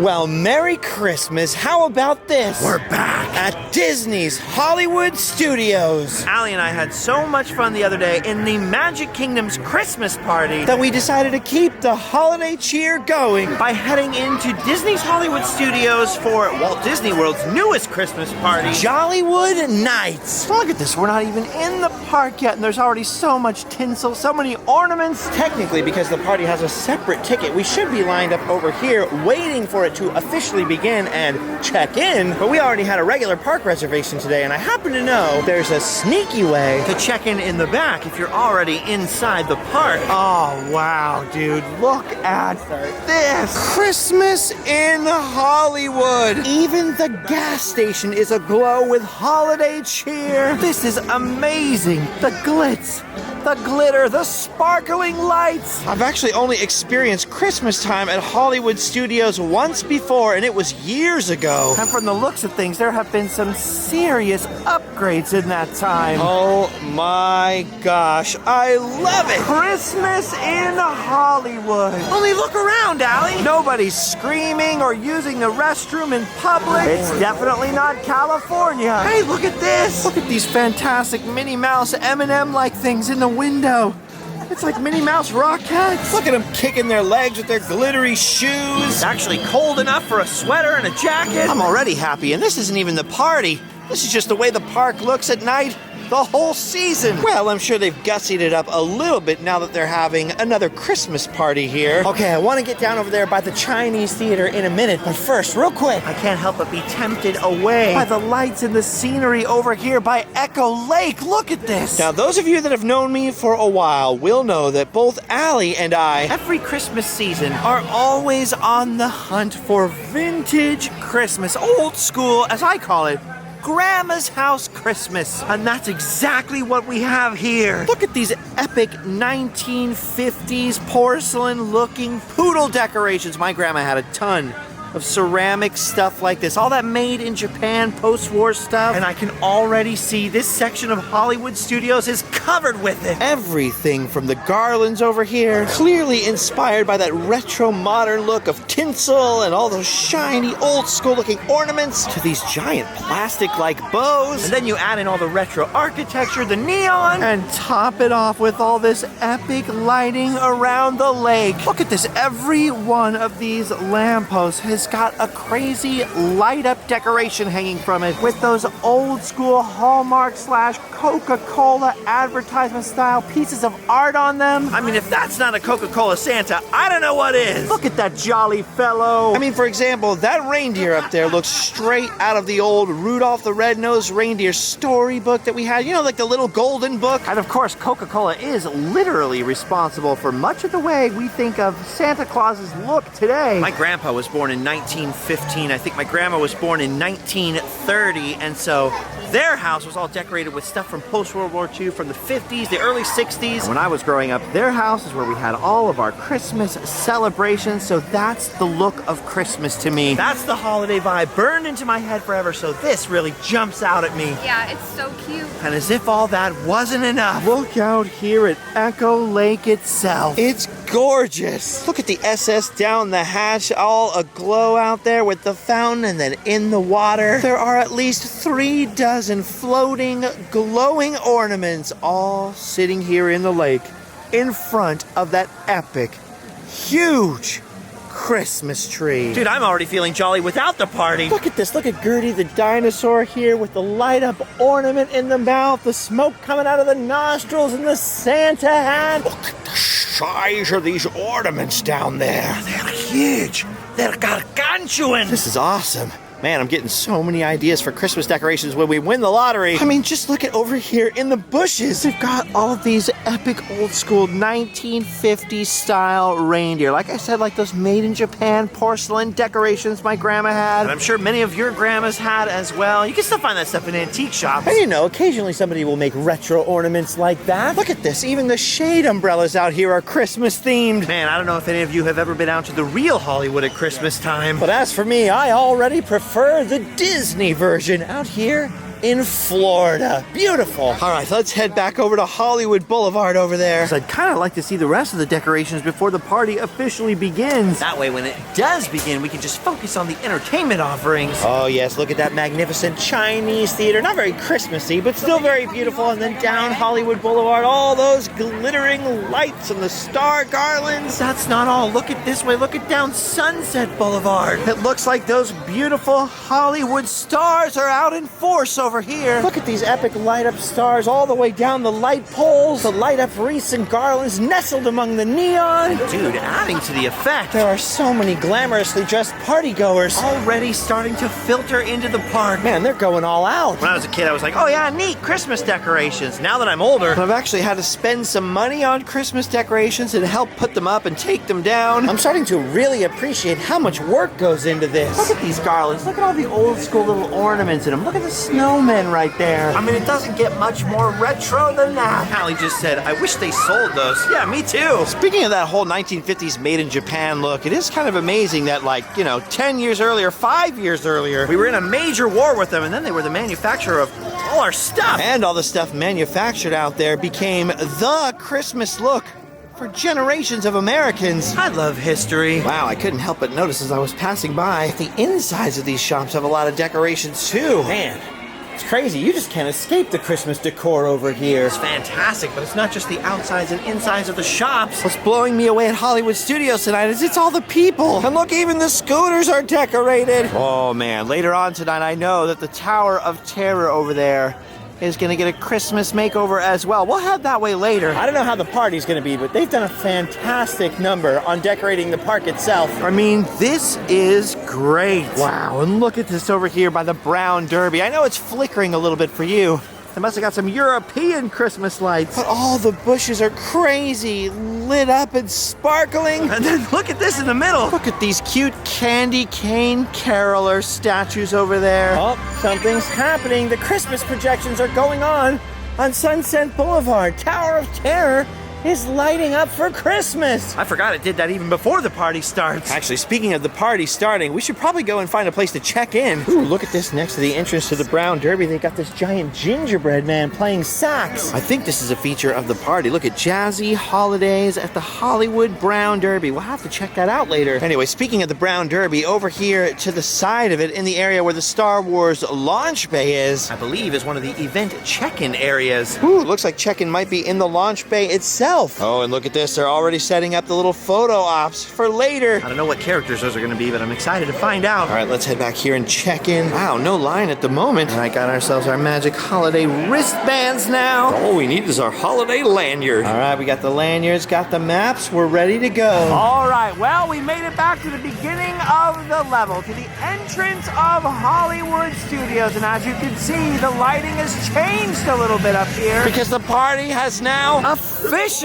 Well, Merry Christmas. How about this? We're back at Disney's Hollywood Studios. Allie and I had so much fun the other day in the Magic Kingdom's Christmas party that we decided to keep the holiday cheer going by heading into Disney's Hollywood Studios for Walt Disney World's newest Christmas party, Jollywood Nights. Look at this, we're not even in the park yet and there's already so much tinsel, so many ornaments. Technically, because the party has a separate ticket, we should be lined up over here waiting for it to officially begin and check in, but we already had a regular park reservation today, and I happen to know there's a sneaky way to check in the back if you're already inside the park. Oh, wow, dude, look at this. Christmas in Hollywood. Even the gas station is aglow with holiday cheer. This is amazing. The glitz, the glitter, the sparkling lights. I've actually only experienced Christmas time at Hollywood Studios once before, and it was years ago. And from the looks of things, there have been some serious upgrades in that time. Oh my gosh, I love it. Christmas in Hollywood. Only look around, Allie. Nobody's screaming or using the restroom in public. It's definitely not California. Hey, look at this. Look at these fantastic Minnie Mouse M&M-like things in the window. It's like Minnie Mouse rockets. Look at them kicking their legs with their glittery shoes. It's actually cold enough for a sweater and a jacket. I'm already happy, and this isn't even the party. This is just the way the park looks at night the whole season. Well, I'm sure they've gussied it up a little bit now that they're having another Christmas party here. Okay, I want to get down over there by the Chinese theater in a minute, but first, real quick, I can't help but be tempted away by the lights and the scenery over here by Echo Lake. Look at this. Now, those of you that have known me for a while will know that both Allie and I, every Christmas season, are always on the hunt for vintage Christmas, old school, as I call it, Grandma's House Christmas. And that's exactly what we have here. Look at these epic 1950s porcelain-looking poodle decorations. My grandma had a ton of ceramic stuff like this, all that made in Japan post-war stuff, and I can already see this section of Hollywood Studios is covered with it. Everything from the garlands over here, clearly inspired by that retro modern look of tinsel and all those shiny old school looking ornaments, to these giant plastic like bows, and then you add in all the retro architecture, the neon, and top it off with all this epic lighting around the lake. Look at this, every one of these lampposts has got a crazy light up decoration hanging from it with those old school Hallmark / Coca-Cola advertisement style pieces of art on them. I mean, if that's not a Coca-Cola Santa, I don't know what is. Look at that jolly fellow. I mean, for example, that reindeer up there looks straight out of the old Rudolph the Red-Nosed Reindeer storybook that we had, you know, like the little golden book. And of course, Coca-Cola is literally responsible for much of the way we think of Santa Claus's look today. My grandpa was born in 1915. I think my grandma was born in 1930, and so their house was all decorated with stuff from post-World War II, from the 50s, the early 60s. When I was growing up, their house is where we had all of our Christmas celebrations, so that's the look of Christmas to me. That's the holiday vibe burned into my head forever, so this really jumps out at me. Yeah, it's so cute. And as if all that wasn't enough, look out here at Echo Lake itself. It's gorgeous. Look at the SS down the hatch, all aglow out there with the fountain, and then in the water, there are at least 3 dozen floating, glowing ornaments, all sitting here in the lake, in front of that epic, huge Christmas tree. Dude, I'm already feeling jolly without the party. Look at this. Look at Gertie the dinosaur here with the light up ornament in the mouth, the smoke coming out of the nostrils, and the Santa hat. Look at the size of these ornaments down there. They're huge. They're gargantuan. This is awesome. Man, I'm getting so many ideas for Christmas decorations when we win the lottery. I mean, just look at over here in the bushes. They've got all of these epic old school 1950s style reindeer. Like I said, like those made in Japan porcelain decorations my grandma had. And I'm sure many of your grandmas had as well. You can still find that stuff in antique shops. And you know, occasionally somebody will make retro ornaments like that. Look at this. Even the shade umbrellas out here are Christmas themed. Man, I don't know if any of you have ever been out to the real Hollywood at Christmas time. But as for me, I already prefer the Disney version. Out here, in Florida. Beautiful. All right, let's head back over to Hollywood Boulevard over there. So I'd kind of like to see the rest of the decorations before the party officially begins. That way, when it does begin, we can just focus on the entertainment offerings. Oh yes, look at that magnificent Chinese theater. Not very Christmassy, but still very beautiful. And then down Hollywood Boulevard, all those glittering lights and the star garlands. That's not all. Look at this way. Look at down Sunset Boulevard. It looks like those beautiful Hollywood stars are out in force over here. Look at these epic light-up stars all the way down the light poles, the light-up wreaths and garlands nestled among the neon. Dude, adding to the effect. There are so many glamorously dressed partygoers Already starting to filter into the park. Man, they're going all out. When I was a kid, I was like, oh yeah, neat, Christmas decorations. Now that I'm older, I've actually had to spend some money on Christmas decorations and help put them up and take them down. I'm starting to really appreciate how much work goes into this. look at these garlands. Look at all the old school little ornaments in them. Look at the snowmen right there. I mean, it doesn't get much more retro than that. Hallie just said, I wish they sold those. Yeah, me too. Speaking of that whole 1950s made in Japan look, it is kind of amazing that 10 years earlier, 5 years earlier, We were in a major war with them, and then they were the manufacturer of all our stuff. and all the stuff manufactured out there became the Christmas look for generations of Americans. I love history. Wow, I couldn't help but notice as I was passing by, the insides of these shops have a lot of decorations too. Man, it's crazy. You just can't escape the Christmas decor over here. It's fantastic, but it's not just the outsides and insides of the shops. What's blowing me away at Hollywood Studios tonight is it's all the people. And look, even the scooters are decorated. Oh man, later on tonight I know that the Tower of Terror over there is gonna get a Christmas makeover as well. We'll head that way later. I don't know how the party's gonna be, but they've done a fantastic number on decorating the park itself. I mean, this is great. Wow, and look at this over here by the Brown Derby. I know it's flickering a little bit for you. They must have got some European Christmas lights. But all the bushes are crazy, lit up and sparkling. And then look at this in the middle. Look at these cute candy cane caroler statues over there. Oh, something's happening. The Christmas projections are going on Sunset Boulevard. Tower of Terror is lighting up for Christmas. I forgot it did that even before the party starts. Actually, speaking of the party starting, we should probably go and find a place to check in. Ooh, look at this next to the entrance to the Brown Derby. They got this giant gingerbread man playing sax. I think this is a feature of the party. Look at Jazzy Holidays at the Hollywood Brown Derby. We'll have to check that out later. Anyway, speaking of the Brown Derby, over here to the side of it, in the area where the Star Wars launch bay is, I believe is one of the event check-in areas. ooh, looks like check-in might be in the launch bay itself. Oh, and look at this. They're already setting up the little photo ops for later. I don't know what characters those are going to be, but I'm excited to find out. All right, let's head back here and check in. Wow, no line at the moment. All right, got ourselves our magic holiday wristbands now. All we need is our holiday lanyard. All right, we got the lanyards, got the maps. We're ready to go. All right, well, we made it back to the beginning of the level, to the entrance of Hollywood Studios. And as you can see, the lighting has changed a little bit up here. Because the party has now officially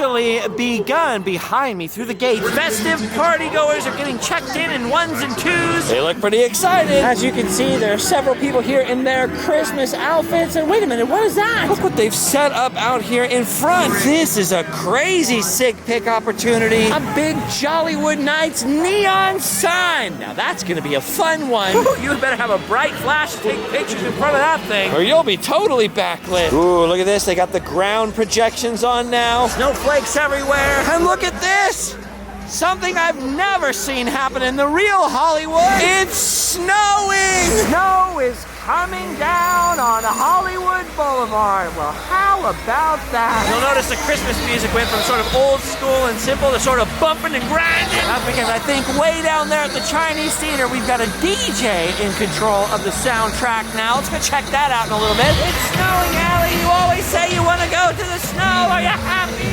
begun. Behind me through the gate, Festive partygoers are getting checked in ones and twos. they look pretty excited. As you can see, there are several people here in their Christmas outfits. And wait a minute, what is that? Look what they've set up out here in front. This is a crazy sick pick opportunity. A big Jollywood Nights neon sign. Now that's gonna be a fun one. You better have a bright flash to take pictures in front of that thing. Or you'll be totally backlit. Ooh, look at this. They got the ground projections on now. Snowflakes everywhere. And look at this! Something I've never seen happen in the real Hollywood. It's snowing! Snow is coming down on Hollywood Boulevard. Well, how about that? You'll notice the Christmas music went from sort of old school and simple to sort of bumping and grinding. That's because I think way down there at the Chinese theater, we've got a DJ in control of the soundtrack now. Let's go check that out in a little bit. It's snowing, Allie. You always say you want to go to the snow. Are you happy?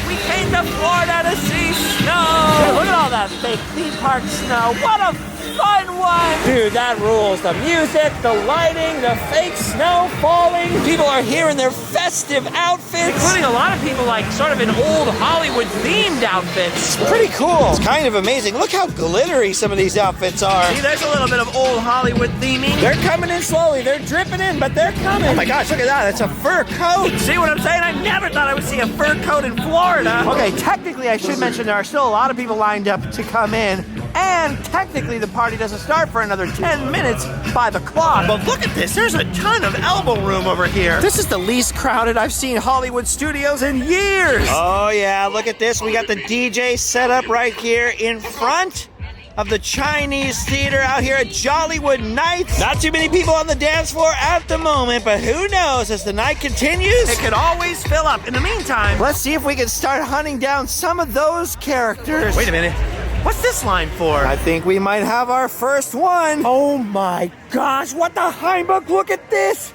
We came to Florida to see snow. Hey, look at all that fake theme park snow. What a fun one! Dude, that rules. The music, the lighting, the fake snow falling. People are here in their festive outfits. Including a lot of people like sort of in old Hollywood themed outfits. It's pretty cool. It's kind of amazing. Look how glittery some of these outfits are. See, there's a little bit of old Hollywood theming. They're coming in slowly. They're dripping in, but they're coming. Oh my gosh, look at that. It's a fur coat. See what I'm saying? I never thought I would see a fur coat in Florida. Okay, technically I should mention there are still a lot of people lined up to come in. And technically the party doesn't start for another 10 minutes by the clock. But look at this, there's a ton of elbow room over here. This is the least crowded I've seen Hollywood studios in years. Oh yeah, look at this. We got the DJ set up right here in front of the Chinese theater out here at Jollywood Nights. Not too many people on the dance floor at the moment, but who knows, as the night continues, It could always fill up. In the meantime, let's see if we can start hunting down some of those characters. wait a minute. What's this line for? I think we might have our first one. Oh my gosh, what the Heimbuk, look at this.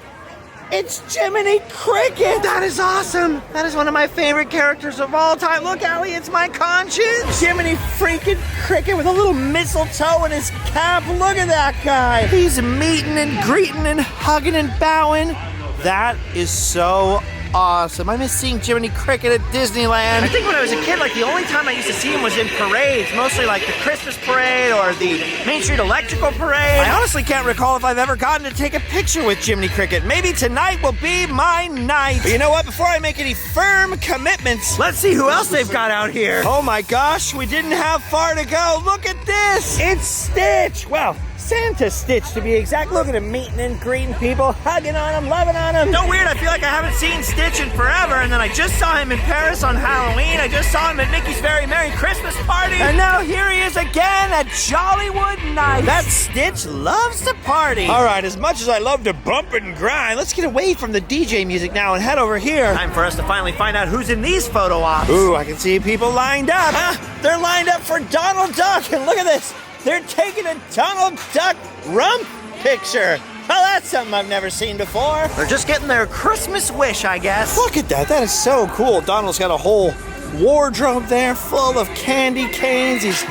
It's Jiminy Cricket. That is awesome. That is one of my favorite characters of all time. Look, Allie, it's my conscience. Jiminy freaking Cricket with a little mistletoe in his cap. Look at that guy. He's meeting and greeting and hugging and bowing. That is so awesome. I miss seeing Jiminy Cricket at Disneyland. I think when I was a kid, like the only time I used to see him was in parades, mostly like the Christmas parade or the Main Street Electrical Parade. I honestly can't recall if I've ever gotten to take a picture with Jiminy Cricket. Maybe tonight will be my night. But you know what? Before I make any firm commitments, Let's see who else they've got out here. oh my gosh, we didn't have far to go. Look at this. It's Stitch. Well, Santa Stitch to be exact. Look at him meeting and greeting people, hugging on them, loving on them. So weird, I feel like I haven't seen Stitch in forever, and then I just saw him in Paris on Halloween. I just saw him at Mickey's Very Merry Christmas Party. And now here he is again at Jollywood Nights. That Stitch loves to party. All right, as much as I love to bump and grind, let's get away from the DJ music now and head over here. Time for us to finally find out who's in these photo ops. Ooh, I can see people lined up. They're lined up for Donald Duck, and look at this. They're taking a Donald Duck rump picture. Well, that's something I've never seen before. They're just getting their Christmas wish, I guess. Look at that. That is so cool. Donald's got a whole wardrobe there full of candy canes. He's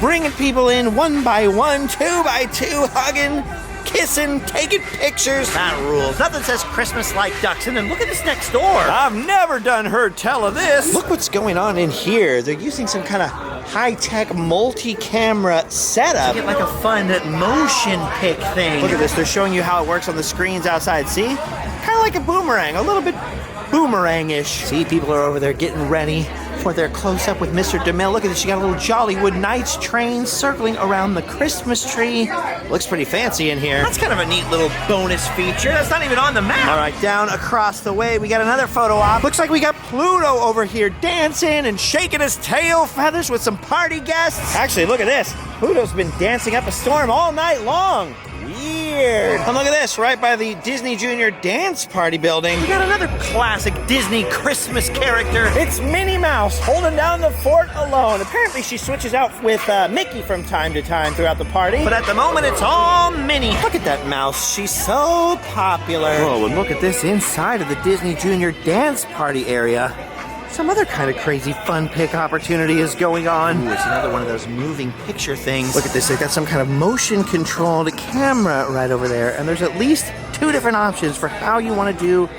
bringing people in one by one, two by two, hugging, kissing, taking pictures. That rules. Nothing says Christmas like ducks. And then look at this next door. I've never done heard tell of this. Look what's going on in here. They're using some kind of high-tech multi-camera setup. Get like a fun motion pic thing. Look at this. They're showing you how it works on the screens outside. See? Kind of like a boomerang. A little bit boomerang-ish. See, people are over there getting ready for their close-up with Mr. DeMille. Look at this. You got a little Jollywood Nights train circling around the Christmas tree. Looks pretty fancy in here. That's kind of a neat little bonus feature. That's not even on the map. All right, down across the way, we got another photo op. Looks like we got Pluto over here dancing and shaking his tail feathers with some party guests. Actually, look at this. Pluto's been dancing up a storm all night long. Weird. And look at this, right by the Disney Junior Dance Party building. We got another classic Disney Christmas character. It's Minnie Mouse holding down the fort alone. Apparently she switches out with Mickey from time to time throughout the party. But at the moment, it's all Minnie. Look at that mouse. She's so popular. Oh, and look at this inside of the Disney Junior Dance Party area. Some other kind of crazy fun pick opportunity is going on. Ooh, it's another one of those moving picture things. Look at this. They've got some kind of motion-controlled camera right over there, and there's at least two different options for how you want to do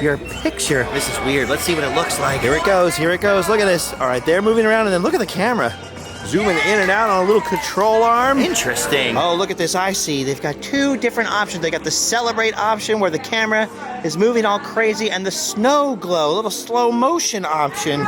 your picture. This is weird. Let's see what it looks like. Here it goes. Here it goes. Look at this. All right, they're moving around, and then look at the camera. Zooming in and out on a little control arm. Interesting. Oh, look at this. I see. They've got two different options. They got the celebrate option where the camera is moving all crazy, and the snow glow, a little slow motion option.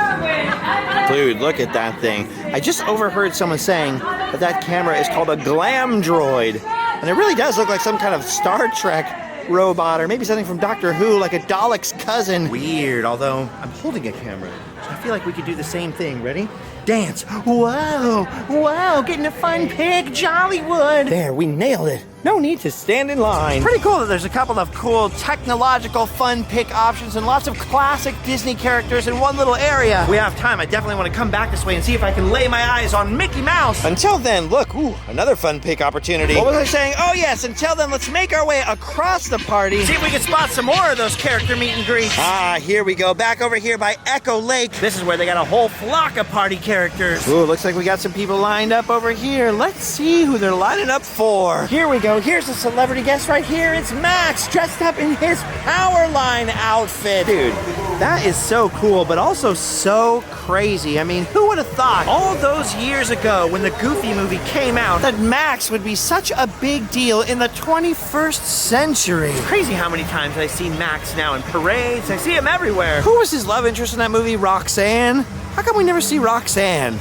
Dude, look at that thing. I just overheard someone saying that that camera is called a glam droid. And it really does look like some kind of Star Trek robot, or maybe something from Doctor Who, like a Dalek's cousin. Weird, although I'm holding a camera. So I feel like we could do the same thing. Ready? Dance. Whoa, whoa, getting a fun pic, Jollywood. There, we nailed it. No need to stand in line. Pretty cool that there's a couple of cool technological fun pick options and lots of classic Disney characters in one little area. If we have time, I definitely want to come back this way and see if I can lay my eyes on Mickey Mouse. Until then, look, ooh, another fun pick opportunity. What was I saying? Oh yes, until then, let's make our way across the party. See if we can spot some more of those character meet and greets. Ah, here we go, back over here by Echo Lake. This is where they got a whole flock of party characters. Ooh, looks like we got some people lined up over here. Let's see who they're lining up for. Here we go, here's a celebrity guest right here. It's Max, dressed up in his Powerline outfit. Dude, that is so cool, but also so crazy. I mean, who would have thought All those years ago when the Goofy movie came out, that Max would be such a big deal in the 21st century? it's crazy how many times I see Max now in parades. I see him everywhere. Who was his love interest in that movie, Roxanne? How come we never see Roxanne?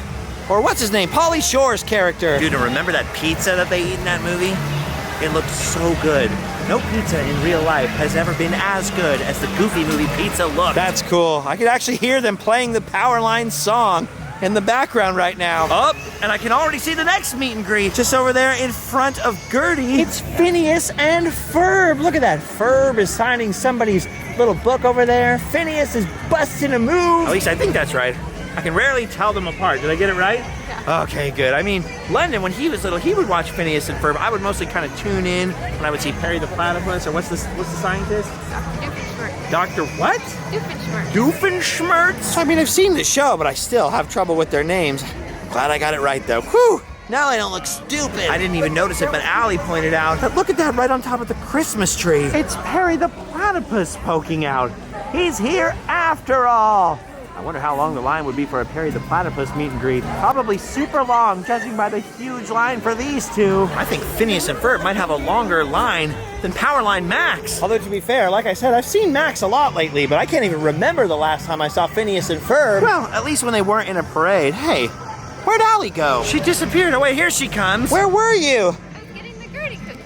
Or what's his name? Pauly Shore's character. Dude, and remember that pizza that they eat in that movie? It looked so good. No pizza in real life has ever been as good as the Goofy movie pizza looked. That's cool. I could actually hear them playing the Powerline song in the background right now. Oh, and I can already see the next meet and greet. Just over there in front of Gertie, it's Phineas and Ferb. Look at that. Ferb is signing somebody's little book over there. Phineas is busting a move. At least I think that's right. I can rarely tell them apart. Did I get it right? Yeah. Okay, good. I mean, London, when he was little, he would watch Phineas and Ferb. I would mostly kind of tune in when I would see Perry the Platypus, or what's the scientist? Dr. what? Doofenshmirtz. Doofenshmirtz? I mean, I've seen the show, but I still have trouble with their names. Glad I got it right, though. Whew! Now I don't look stupid. I didn't even notice it, but Allie pointed out. But look at that right on top of the Christmas tree. It's Perry the Platypus poking out. He's here after all. I wonder how long the line would be for a Perry the Platypus meet and greet. Probably super long, judging by the huge line for these two. I think Phineas and Ferb might have a longer line than Powerline Max. Although, to be fair, like I said, I've seen Max a lot lately, but I can't even remember the last time I saw Phineas and Ferb. Well, at least when they weren't in a parade. Hey, where'd Allie go? She disappeared. Oh, wait, here she comes. Where were you? I was getting the Gertie cookie.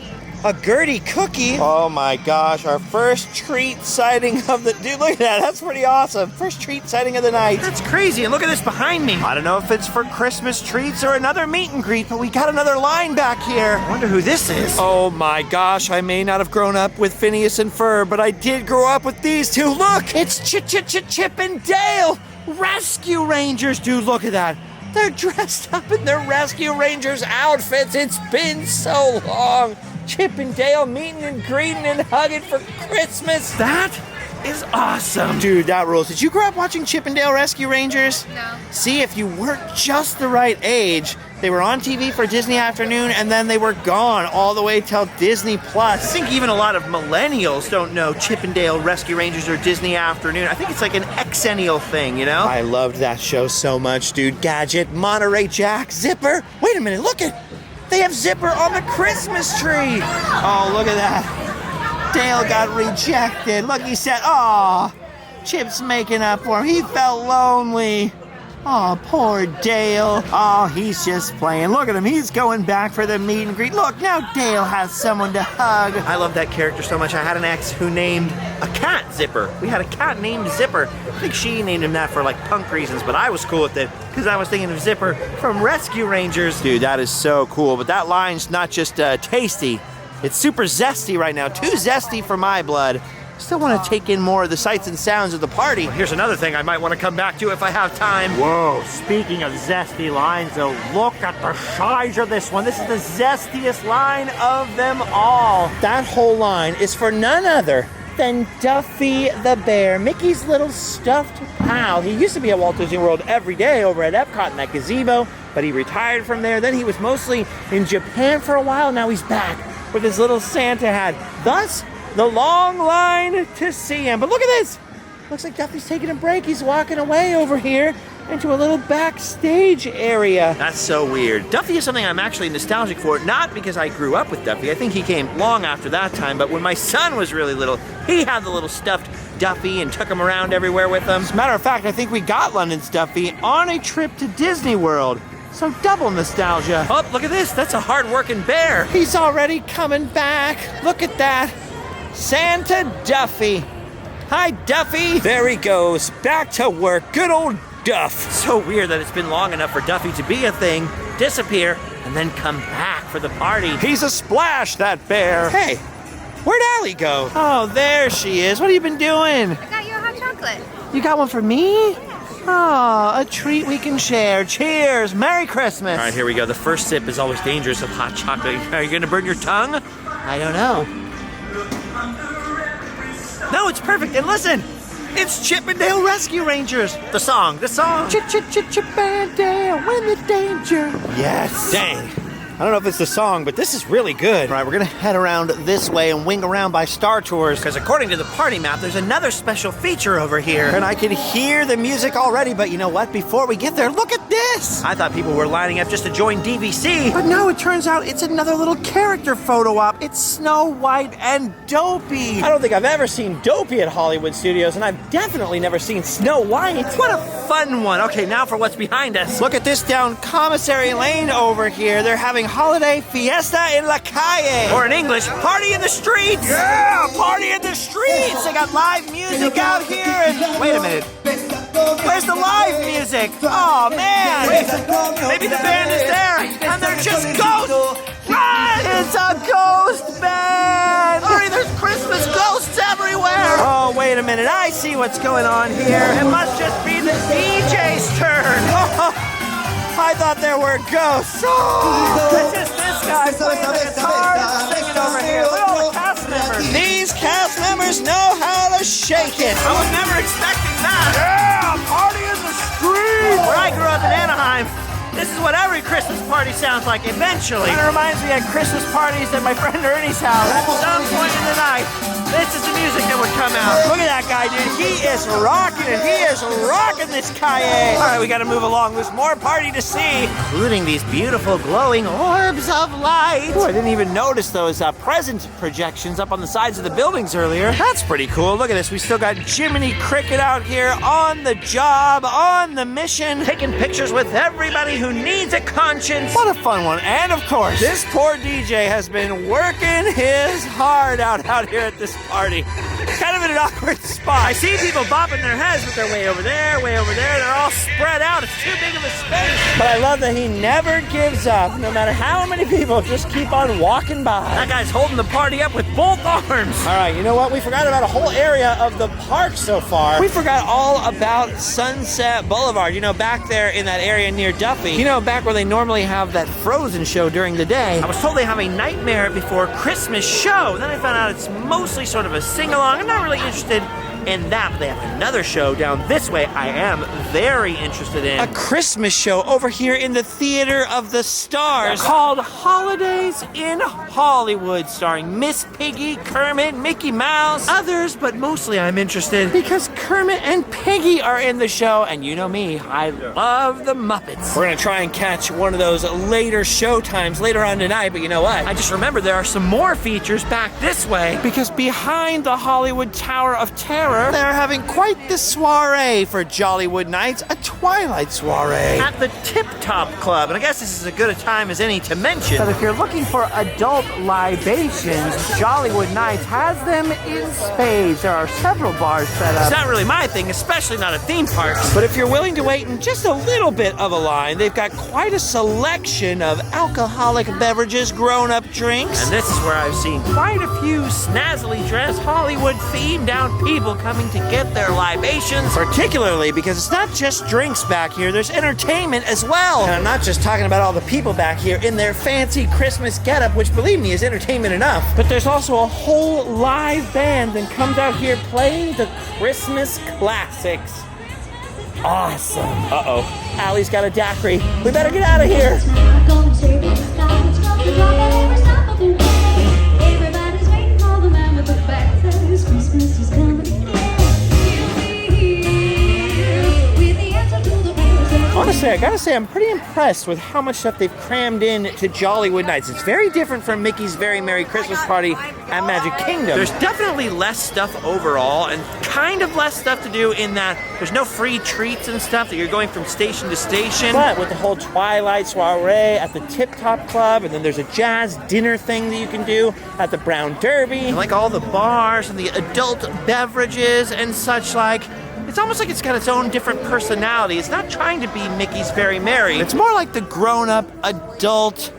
A Gertie cookie? Oh my gosh, our first treat sighting of the... Dude, look at that. That's pretty awesome. First treat sighting of the night. That's crazy. And look at this behind me. I don't know if it's for Christmas treats or another meet and greet, but we got another line back here. I wonder who this is. Oh my gosh, I may not have grown up with Phineas and Ferb, but I did grow up with these two. Look, it's Chip and Dale, Rescue Rangers. Dude, look at that. They're dressed up in their Rescue Rangers outfits. It's been so long. Chip and Dale meeting and greeting and hugging for Christmas. That is awesome. Dude, that rules. Did you grow up watching Chip and Dale Rescue Rangers? No. See, if you weren't just the right age, they were on TV for Disney Afternoon, and then they were gone all the way till Disney Plus. I think even a lot of millennials don't know Chip and Dale Rescue Rangers or Disney Afternoon. I think it's like an exennial thing, you know? I loved that show so much, dude. Gadget, Monterey Jack, Zipper. Wait a minute, look at... They have Zipper on the Christmas tree. Oh, look at that. Dale got rejected. Look, he said, "Aw, Chip's making up for him. He felt lonely." Oh, poor Dale. Oh, he's just playing. Look at him. He's going back for the meet and greet. Look, now Dale has someone to hug. I love that character so much. I had an ex who named a cat Zipper. We had a cat named Zipper. I think she named him that for like punk reasons, but I was cool with it because I was thinking of Zipper from Rescue Rangers. Dude, that is so cool. But that line's not just tasty. It's super zesty right now. Too zesty for my blood. Still want to take in more of the sights and sounds of the party. Here's another thing I might want to come back to if I have time. Whoa, speaking of zesty lines, though, look at the size of this one. This is the zestiest line of them all. That whole line is for none other than Duffy the bear, Mickey's little stuffed pal. He used to be at Walt Disney World every day over at Epcot in that gazebo, but he retired from there. Then he was mostly in Japan for a while. Now he's back with his little Santa hat. Thus, the long line to see him. But look at this. Looks like Duffy's taking a break. He's walking away over here into a little backstage area. That's so weird. Duffy is something I'm actually nostalgic for, not because I grew up with Duffy. I think he came long after that time, but when my son was really little, he had the little stuffed Duffy and took him around everywhere with him. As a matter of fact, I think we got London's Duffy on a trip to Disney World. So double nostalgia. Oh, look at this. That's a hard-working bear. He's already coming back. Look at that. Santa Duffy. Hi, Duffy. There he goes. Back to work. Good old Duff. So weird that it's been long enough for Duffy to be a thing, disappear, and then come back for the party. He's a splash, that bear. Hey, where'd Allie go? Oh, there she is. What have you been doing? I got you a hot chocolate. You got one for me? Oh, a treat we can share. Cheers. Merry Christmas. All right, here we go. The first sip is always dangerous of hot chocolate. Are you going to burn your tongue? I don't know. No, it's perfect. And listen, it's Chip and Dale Rescue Rangers. The song. Chip and Dale, win the danger. Yes. Dang. I don't know if it's the song, but this is really good. All right, we're going to head around this way and wing around by Star Tours. Because according to the party map, there's another special feature over here. And I can hear the music already, but you know what? Before we get there, look at this? I thought people were lining up just to join DVC, but no, it turns out it's another little character photo op. It's Snow White and Dopey. I don't think I've ever seen Dopey at Hollywood Studios, and I've definitely never seen Snow White. What a fun one. Okay, now for what's behind us. Look at this down Commissary Lane over here. They're having holiday fiesta en la calle. Or in English, party in the streets. Yeah, party in the streets. They got live music out here. And wait a minute. Where's the live music? Oh, man. Maybe the band is there, and they're just ghosts. Run! It's a ghost band. Hurry, there's Christmas ghosts everywhere. Oh, wait a minute. I see what's going on here. It must just be the DJ's turn. I thought there were ghosts. It's just this guy playing the guitar and singing over here. Look at all the cast members. These cast members know how to shake it. I was never expecting that. Yeah, party in the street. Where I grew up in Anaheim, this is what every Christmas party sounds like eventually. It reminds me of Christmas parties at my friend Ernie's house. At some point in the night, this is the music that would come out. Look at that guy, dude. He is rocking it. He is rocking this calle. All right, we got to move along. There's more party to see, including these beautiful glowing orbs of light. Ooh, I didn't even notice those present projections up on the sides of the buildings earlier. That's pretty cool. Look at this. We still got Jiminy Cricket out here on the job, on the mission, taking pictures with everybody who needs a conscience. What a fun one. And of course, this poor DJ has been working his heart out here at this party. Kind of in an awkward spot. I see people bopping their heads, but they're way over there, way over there. They're all spread out. It's too big of a space. But I love that he never gives up. No matter how many people just keep on walking by. That guy's holding the party up with both arms. All right, you know what? We forgot about a whole area of the park so far. We forgot all about Sunset Boulevard. You know, back there in that area near Duffy. You know, back where they normally have that Frozen show during the day. I was told they have a Nightmare Before Christmas show. Then I found out it's mostly sort of a sing-along. I'm not really interested in that, but they have another show down this way I am very interested in. A Christmas show over here in the Theater of the Stars called Holidays in Hollywood, starring Miss Piggy, Kermit, Mickey Mouse, others, but mostly I'm interested because Kermit and Piggy are in the show, and you know me, I love the Muppets. We're gonna try and catch one of those later show times later on tonight, but you know what? I just remembered there are some more features back this way because behind the Hollywood Tower of Terror, they're having quite the soiree for Jollywood Nights, a twilight soiree at the Tip Top Club. And I guess this is as good a time as any to mention that if you're looking for adult libations, Jollywood Nights has them in spades. There are several bars set up. It's not really my thing, especially not at theme parks. But if you're willing to wait in just a little bit of a line, they've got quite a selection of alcoholic beverages, grown-up drinks. And this is where I've seen quite a few snazzily dressed Hollywood-themed out people coming to get their libations, particularly because it's not just drinks back here, there's entertainment as well. And I'm not just talking about all the people back here in their fancy Christmas getup, which believe me is entertainment enough, but there's also a whole live band that comes out here playing the Christmas classics. Awesome. Uh-oh. Allie's got a daiquiri. We better get out of here. Everybody's waiting for the man with the back. Christmas is coming. Honestly, I gotta say, I'm pretty impressed with how much stuff they've crammed in to Jollywood Nights. It's very different from Mickey's Very Merry Christmas Party at Magic Kingdom. There's definitely less stuff overall, and kind of less stuff to do in that there's no free treats and stuff that you're going from station to station. But with the whole Twilight soiree at the Tip Top Club, and then there's a jazz dinner thing that you can do at the Brown Derby, and like all the bars and the adult beverages and such like. It's almost like it's got its own different personality. It's not trying to be Mickey's Very Merry. It's more like the grown-up, adult,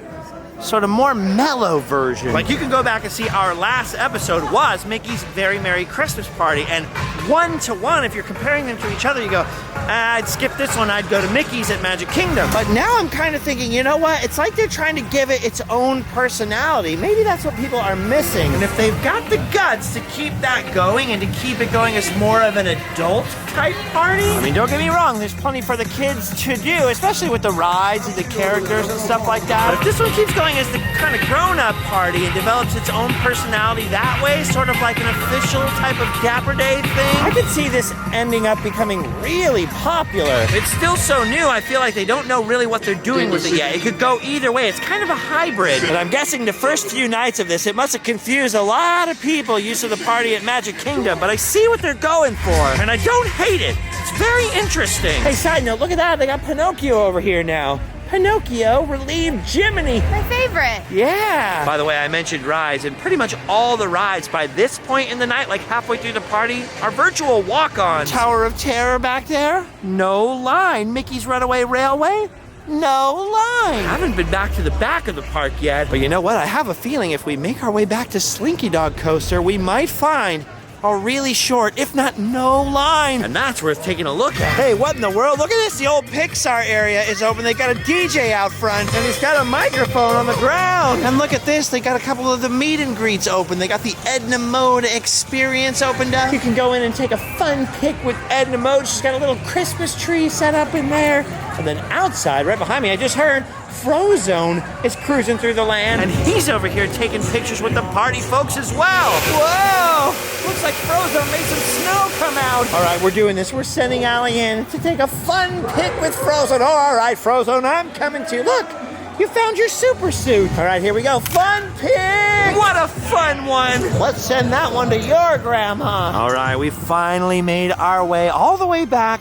sort of more mellow version. Like you can go back and see our last episode was Mickey's Very Merry Christmas Party, and 1-to-1, if you're comparing them to each other, you go, I'd skip this one, I'd go to Mickey's at Magic Kingdom. But now I'm kind of thinking, you know what? It's like they're trying to give it its own personality. Maybe that's what people are missing. And if they've got the guts to keep that going and to keep it going as more of an adult type party, I mean, don't get me wrong, there's plenty for the kids to do, especially with the rides and the characters and stuff like that. But if this one keeps going as the kind of grown-up party and develops its own personality that way, sort of like an official type of Dapper Day thing, I could see this ending up becoming really popular. It's still so new, I feel like they don't know really what they're doing with it yet. It could go either way. It's kind of a hybrid. And I'm guessing the first few nights of this, it must have confused a lot of people used to the party at Magic Kingdom, but I see what they're going for, and I don't hate it. It's very interesting. Hey, side note, look at that. They got Pinocchio over here now. Pinocchio relieved Jiminy. My favorite. Yeah. By the way, I mentioned rides, and pretty much all the rides by this point in the night, like halfway through the party, are virtual walk-ons. Tower of Terror back there? No line. Mickey's Runaway Railway? No line. I haven't been back to the back of the park yet, but you know what? I have a feeling if we make our way back to Slinky Dog Coaster, we might find a really short, if not no line. And that's worth taking a look at. Hey, what in the world? Look at this. The old Pixar area is open. They got a DJ out front, and he's got a microphone on the ground. And look at this. They got a couple of the meet and greets open. They got the Edna Mode experience opened up. You can go in and take a fun pic with Edna Mode. She's got a little Christmas tree set up in there. And then outside, right behind me, I just heard Frozone is cruising through the land, and he's over here taking pictures with the party folks as well. Whoa! Looks like Frozone made some snow come out. All right, we're doing this. We're sending Allie in to take a fun pic with Frozone. Oh, all right, Frozone, I'm coming too. Look, you found your super suit. All right, here we go. Fun pic! What a fun one. Let's send that one to your grandma. All right, we finally made our way all the way back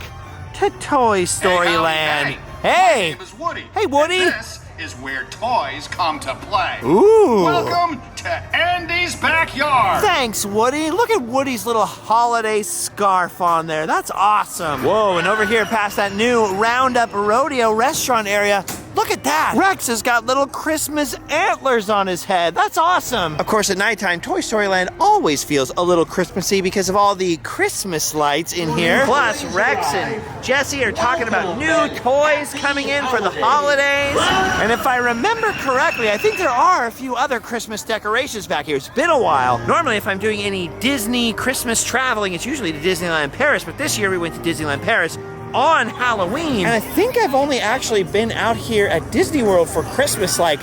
to Toy Story Land. Hey! My name is Woody. Hey, Woody! And this is where toys come to play. Ooh! Welcome to Andy's Backyard. Thanks, Woody. Look at Woody's little holiday scarf on there. That's awesome. Whoa, and over here past that new Roundup Rodeo restaurant area, look at that. Rex has got little Christmas antlers on his head. That's awesome. Of course, at nighttime, Toy Story Land always feels a little Christmassy because of all the Christmas lights in here. Plus, Rex and Jesse are talking about new toys coming in for the holidays. And if I remember correctly, I think there are a few other Christmas decorations back here. It's been a while. Normally, if I'm doing any Disney Christmas traveling, it's usually to Disneyland Paris, but this year we went to Disneyland Paris on Halloween. And I think I've only actually been out here at Disney World for Christmas like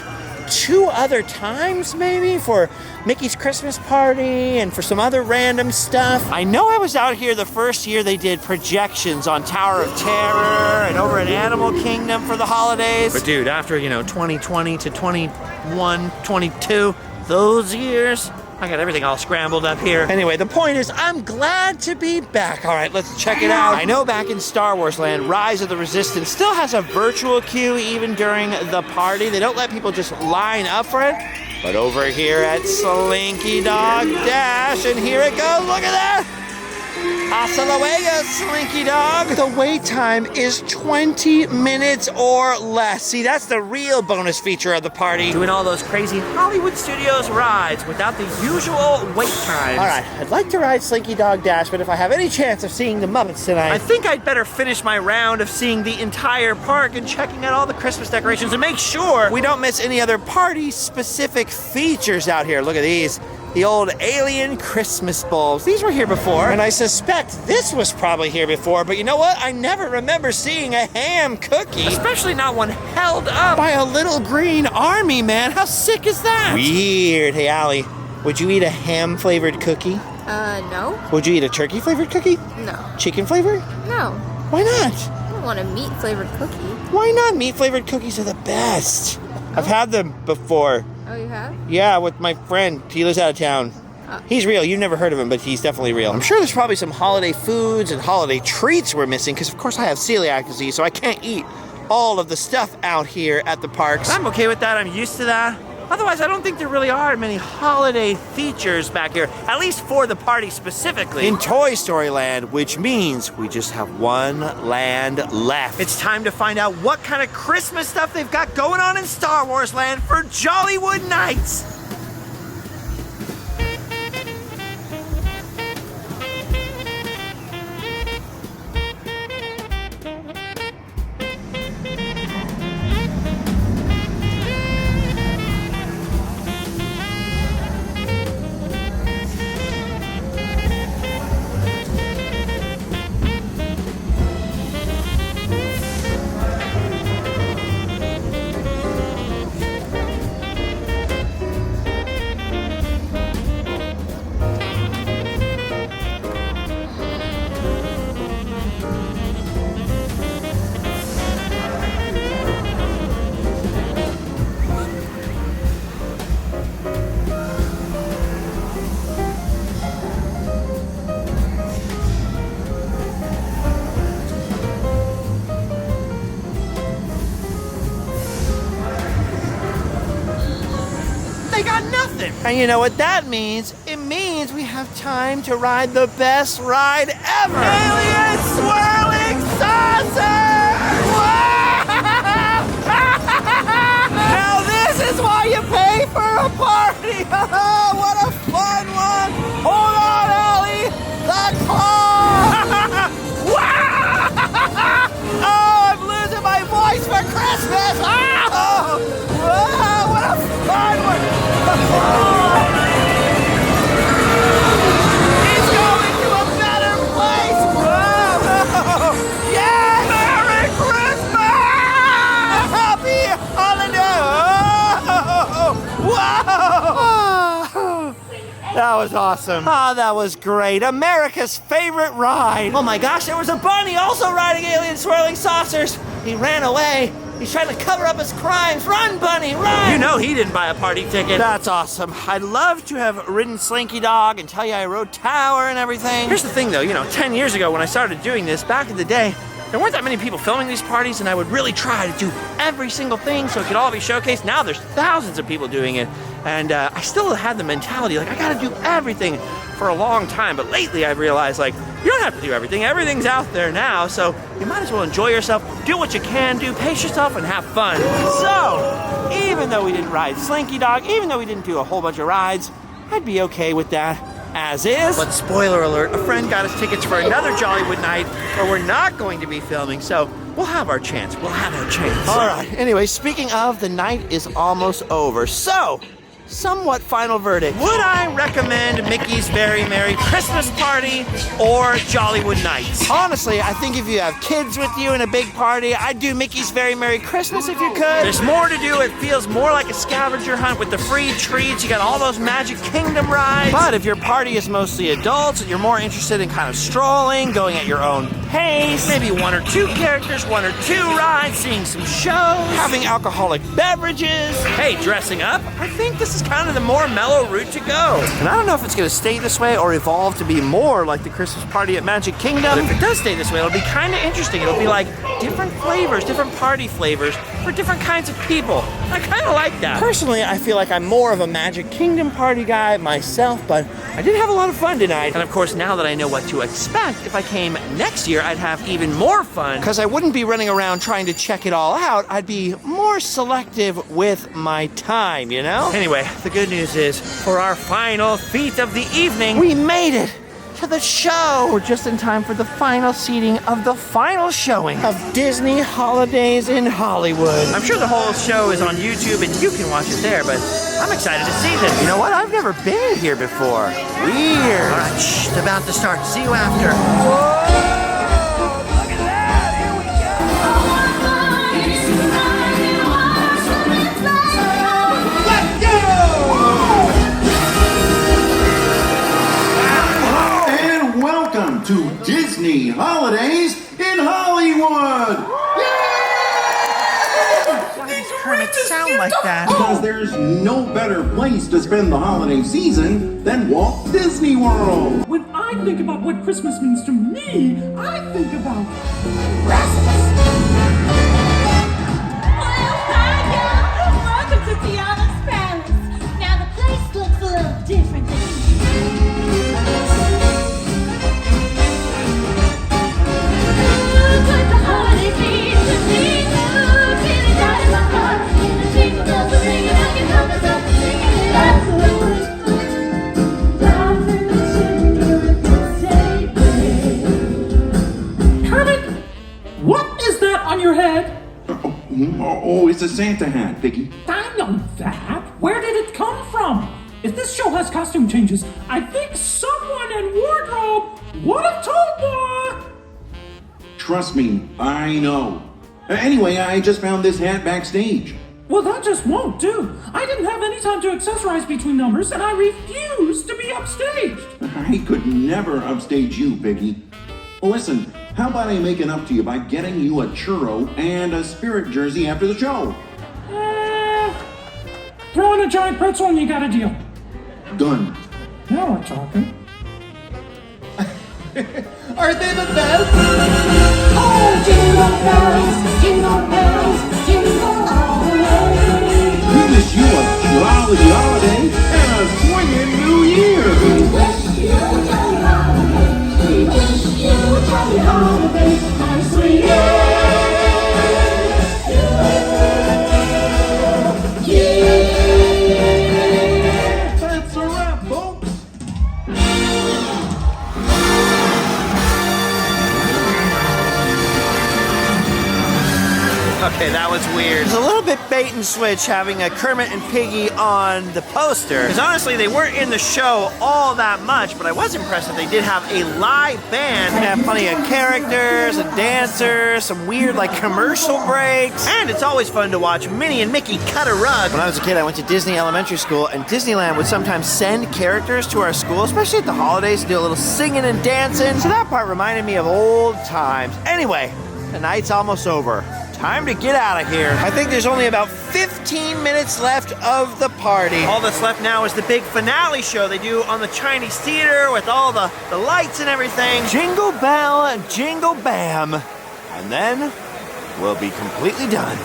2 other times, maybe, for Mickey's Christmas party and for some other random stuff. I know I was out here the first year they did projections on Tower of Terror and over at Animal Kingdom for the holidays. But dude, after, 2020 to 21, 22, those years, I got everything all scrambled up here. Anyway, the point is, I'm glad to be back. All right, let's check it out. I know back in Star Wars Land, Rise of the Resistance still has a virtual queue even during the party. They don't let people just line up for it. But over here at Slinky Dog Dash, and here it goes, look at that! Hasta luego, Slinky Dog. The wait time is 20 minutes or less. See, that's the real bonus feature of the party. Doing all those crazy Hollywood Studios rides without the usual wait times. All right, I'd like to ride Slinky Dog Dash, but if I have any chance of seeing the Muppets tonight, I think I'd better finish my round of seeing the entire park and checking out all the Christmas decorations and make sure we don't miss any other party-specific features out here. Look at these. The old alien Christmas bulbs. These were here before, and I suspect this was probably here before, but you know what? I never remember seeing a ham cookie. Especially not one held up by a little green army man. How sick is that? Weird. Hey, Allie, would you eat a ham-flavored cookie? No. Would you eat a turkey-flavored cookie? No. Chicken-flavored? No. Why not? I don't want a meat-flavored cookie. Why not? Meat-flavored cookies are the best. I've had them before. Oh, you have? Yeah, with my friend. He lives out of town. He's real. You've never heard of him, but he's definitely real. I'm sure there's probably some holiday foods and holiday treats we're missing, because of course I have celiac disease, so I can't eat all of the stuff out here at the parks. I'm okay with that. I'm used to that. Otherwise, I don't think there really are many holiday features back here, at least for the party specifically. In Toy Story Land, which means we just have one land left. It's time to find out what kind of Christmas stuff they've got going on in Star Wars Land for Jollywood Nights. And you know what that means? It means we have time to ride the best ride ever! Alien swirling saucer! Now this is why you pay for a party! Oh, what a fun one! Hold on, Ellie! The claw! Oh, I'm losing my voice for Christmas! Oh, whoa, what a fun one! He's going to a better place! Whoa! Yeah! Merry Christmas! Happy holiday! Whoa! That was awesome. Oh, that was great. America's favorite ride. Oh my gosh, there was a bunny also riding alien swirling saucers. He ran away. He's trying to cover up his crimes. Run, bunny, run! You know he didn't buy a party ticket. That's awesome. I'd love to have ridden Slinky Dog and tell you I rode Tower and everything. Here's the thing though, 10 years ago when I started doing this, back in the day, there weren't that many people filming these parties, and I would really try to do every single thing so it could all be showcased. Now there's thousands of people doing it, and I still had the mentality, like, I gotta do everything for a long time. But lately I've realized, like, you don't have to do everything. Everything's out there now, so you might as well enjoy yourself, do what you can do, pace yourself, and have fun. So, even though we didn't ride Slinky Dog, even though we didn't do a whole bunch of rides, I'd be okay with that as is. But spoiler alert, a friend got us tickets for another Jollywood night where we're not going to be filming, so we'll have our chance. We'll have our chance. All right. Anyway, speaking of, the night is almost over. So, somewhat final verdict. Would I recommend Mickey's Very Merry Christmas Party or Jollywood Nights? Honestly, I think if you have kids with you in a big party, I'd do Mickey's Very Merry Christmas if you could. There's more to do. It feels more like a scavenger hunt with the free treats. You got all those Magic Kingdom rides. But if your party is mostly adults and you're more interested in kind of strolling, going at your own pace, Maybe one or two characters, one or two rides, seeing some shows, having alcoholic beverages. hey, dressing up, I think this is kind of the more mellow route to go. And I don't know if it's going to stay this way or evolve to be more like the Christmas party at Magic But Kingdom. if it does stay this way, it'll be kind of interesting. It'll be like different flavors, different party flavors for different kinds of people. I kind of like that. Personally, I feel like I'm more of a Magic Kingdom party guy myself, but I did have a lot of fun tonight. And of course, now that I know what to expect, if I came next year, I'd have even more fun. Because I wouldn't be running around trying to check it all out. I'd be more selective with my time, you know? Anyway, the good news is, for our final feat of the evening, We made it to the show. We're just in time for the final seating of the final showing of Disney Holidays in Hollywood. I'm sure the whole show is on YouTube and you can watch it there, but I'm excited to see this. You know what? I've never been here before. Weird. All right, shh, it's about to start. See you after. And welcome to Disney Holidays in Hollywood! Why does Kermit sound like that? Because there's no better place to spend the holiday season than Walt Disney World. When I think about what Christmas means to me, I think about Welcome to Tiana's Palace. Now the place looks a little different than Put the holiday season to sing the mood, feeling down in my heart. And the jingle bells are ringing, I can help myself from singing it out to the woods. Laughing and singing, Kermit. What is that on your head? Oh, it's a Santa hat, Vicky. I know that. Where did it come from? If this show has costume changes, I think someone in wardrobe would have told me. Trust me, I know. Anyway, I just found this hat backstage. Well, that just won't do. I didn't have any time to accessorize between numbers, and I refuse to be upstaged. I could never upstage you, Vicky. Listen, how about I make it up to you by getting you a churro and a Spirit jersey after the show? Throw in a giant pretzel and you got a deal. Done. Now we're talking. Are they the best? oh, jingle bells, jingle all the way. We wish you a jolly holiday and a folks. Okay, that was weird. It's a little bit bait and switch having a Kermit and Piggy on the poster. Because honestly, they weren't in the show all that much, but I was impressed that they did have a live band. They have plenty of characters and dancers, some weird like commercial breaks. And it's always fun to watch Minnie and Mickey cut a rug. When I was a kid, I went to Disney Elementary School, and Disneyland would sometimes send characters to our school, especially at the holidays, to do a little singing and dancing. So that part reminded me of old times. Anyway, the night's almost over. Time to get out of here. I think there's only about 15 minutes left of the party. All that's left now is the big finale show they do on the Chinese Theater with all the lights and everything. Jingle bell, jingle bam. And then we'll be completely done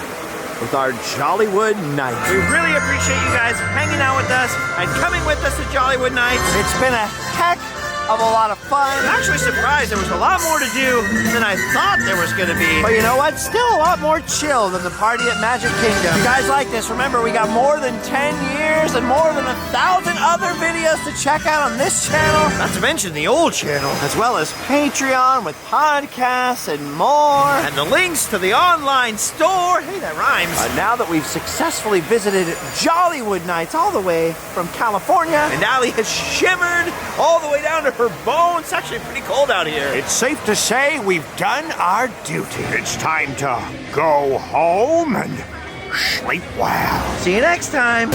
with our Jollywood Nights. We really appreciate you guys hanging out with us and coming with us to Jollywood Nights. It's been a heck of a lot of fun. I'm actually surprised there was a lot more to do than I thought there was going to be. But you know what? Still a lot more chill than the party at Magic Kingdom. If you guys like this, remember we got more than 10 years and more than 1,000 other videos to check out on this channel. Not to mention the old channel, as well as Patreon with podcasts and more. And the links to the online store. Hey, that rhymes. Now that we've successfully visited Jollywood Nights all the way from California, and Allie has shivered all the way down to her bones. It's actually pretty cold out here. It's safe to say we've done our duty. It's time to go home and sleep well. See you next time.